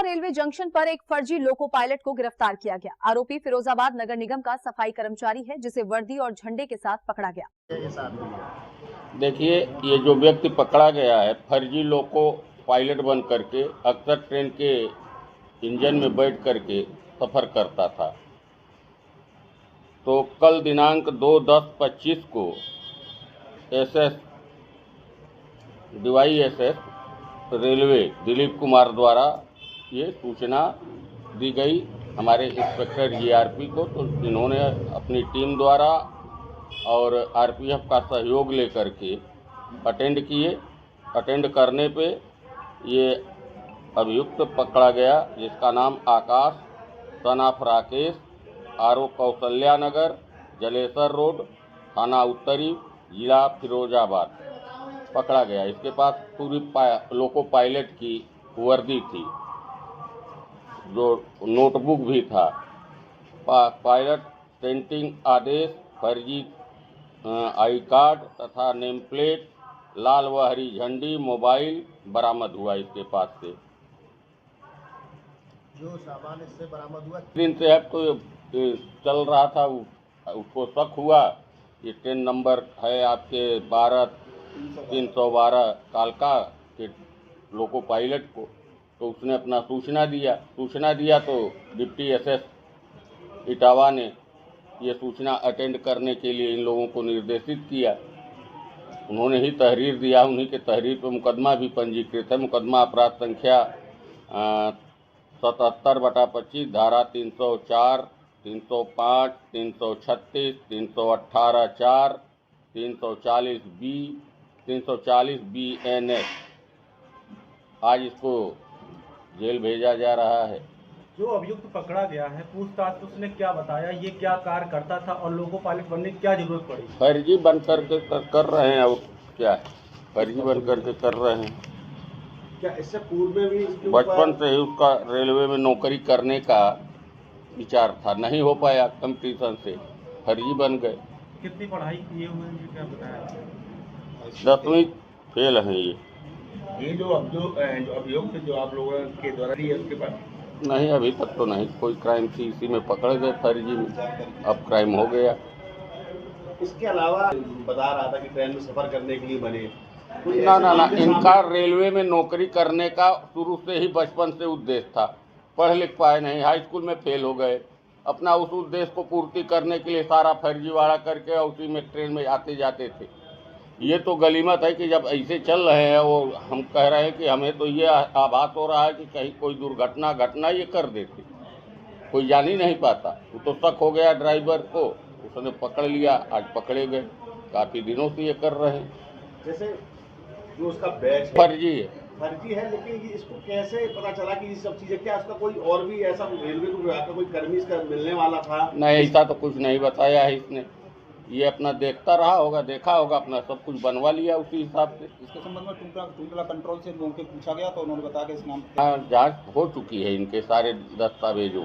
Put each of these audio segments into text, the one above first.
Railway junction पर एक फर्जी लोको पायलट को गिरफ्तार किया गया। आरोपी फिरोजाबाद नगर निगम का सफाई कर्मचारी है, जिसे वर्दी और झंडे के साथ पकड़ा गया। देखिए, ये जो व्यक्ति पकड़ा गया है फर्जी लोको पायलट बन करके अक्सर ट्रेन के इंजन में बैठ करके सफ़र करता था। तो कल दिनांक 2/10/25 को DYSS रेलवे दिलीप कुमार द्वारा ये सूचना दी गई हमारे इंस्पेक्टर GRP को। तो इन्होंने अपनी टीम द्वारा और RPF का सहयोग लेकर के अटेंड किए। अटेंड करने पे ये अभियुक्त पकड़ा गया, जिसका नाम Akash son of Rakesh, RO Kaushalya Nagar, Jalesar road, थाना उत्तरी, जिला फिरोजाबाद पकड़ा गया। इसके पास पूरी लोको पायलट की वर्दी थी, जो नोटबुक भी था। पायलट प्रिंटिंग आदेश, फर्जी आई कार्ड तथा नेम प्लेट, लाल व हरी झंडी, मोबाइल बरामद हुआ इसके पास से। जो सामान इससे बरामद हुआ दिन से अब तो चल रहा था, उसको शक हुआ। ये ट्रेन नंबर है आपके 12-312 कालका के लोको पायलट को। तो उसने अपना सूचना दिया तो डिप्टी SS इटावा ने ये सूचना अटेंड करने के लिए इन लोगों को निर्देशित किया। उन्होंने ही तहरीर दिया, उन्हीं के तहरीर पर मुकदमा भी पंजीकृत है। मुकदमा अपराध संख्या 77/25, धारा 304, 305, 336, 318(4), 340B, 340BNS। आज इसको जेल भेजा जा रहा है। जो अभियुक्त पकड़ा गया है, पूछताछ उसने क्या बताया, ये क्या कार्य करता था और लोको पायलट बनने की क्या जरूरत पड़ी? फर्जी बन करके कर रहे हैं। और क्या फर्जी बन करके कर रहे हैं? क्या इससे पूर्व में भी बचपन से ही उसका रेलवे में नौकरी करने का विचार था, नहीं हो पाया कंपटीशन से, फर्जी बन गए। कितनी पढ़ाई किए हुए हैं, क्या बताया? 10वीं फेल हैं ये जो अभियुक्त जो आप लोगों के द्वारा है उसके पास नहीं, अभी तक तो नहीं कोई क्राइम थी, इसी में पकड़ गए फर्जी में। अब क्राइम हो गया। इसके अलावा बता रहा था कि ट्रेन में सफर करने के लिए बने। ना, इनका रेलवे में नौकरी करने का शुरू से ही बचपन से उद्देश्य था। पढ़ लिख पाए नहीं, हाई स्कूल में फेल हो गए। अपना उस उद्देश्य को पूर्ति करने के लिए सारा फर्जीवाड़ा करके उसी में ट्रेन में आते जाते थे। ये तो गलीमत है कि जब ऐसे चल रहे हैं, वो हम कह रहे हैं कि हमें तो ये आभास हो रहा है कि कहीं कोई दुर्घटना घटना ये कर देते, कोई जान ही नहीं पाता। वो तो शक हो गया ड्राइवर को, उसने पकड़ लिया, आज पकड़े गए। काफ़ी दिनों से ये कर रहे हैं। जैसे जो उसका बैच फर्जी है, लेकिन इसको कैसे पता चला कि ये सब चीजें, क्या उसका कोई और भी ऐसा रेलवे विभाग का कोई कर्मी इसका मिलने वाला था? नहीं, ऐसा तो कुछ नहीं बताया है इसने। ये अपना देखता रहा होगा, देखा होगा, अपना सब कुछ बनवा लिया उसी हिसाब से। इसके संबंध में टुंटला कंट्रोल से लोगों के पूछा गया तो उन्होंने बताया कि इस नाम जांच हो चुकी है इनके सारे दस्तावेजों।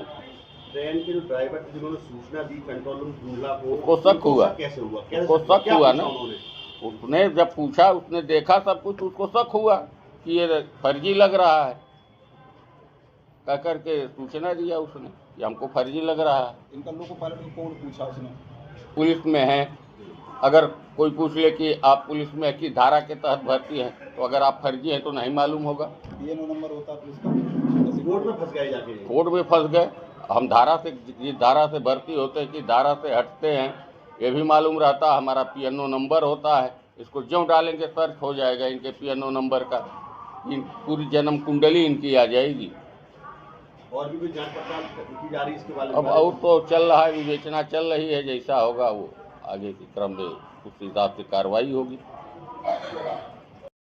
ट्रेन के जो ड्राइवर जिन्होंने सूचना दी कंट्रोल रूम टुंटला को, उसको शक हुआ। कैसे हुआ? उसको शक हुआ ना, उसने जब पूछा, उसने देखा सब कुछ, उसको शक हुआ कि ये फर्जी लग रहा है। कह करके सूचना दिया उसने कि हमको फर्जी लग रहा है। इनका लोको पायलट को कौन पूछा उसने? पुलिस में है। अगर कोई पूछ ले कि आप पुलिस में की धारा के तहत भर्ती हैं, तो अगर आप फर्जी हैं तो नहीं मालूम होगा। PNO नंबर होता है पुलिस का। कोर्ट में फंस गए जाके। कोर्ट में फंस गए। हम जिस धारा से भर्ती होते हैं कि धारा से हटते हैं, ये भी मालूम रहता। हमारा PNO नंबर होता है, इसको ज्यों डालेंगे सर्च हो जाएगा इनके PNO नंबर का। पूरी जन्म कुंडली इनकी आ जाएगी। और भी कोई जांच पड़ताल की जा रही है इसके बारे में? अब और तो चल रहा है, विवेचना चल रही है। जैसा होगा वो आगे के क्रम में उस हिसाब से कार्रवाई होगी।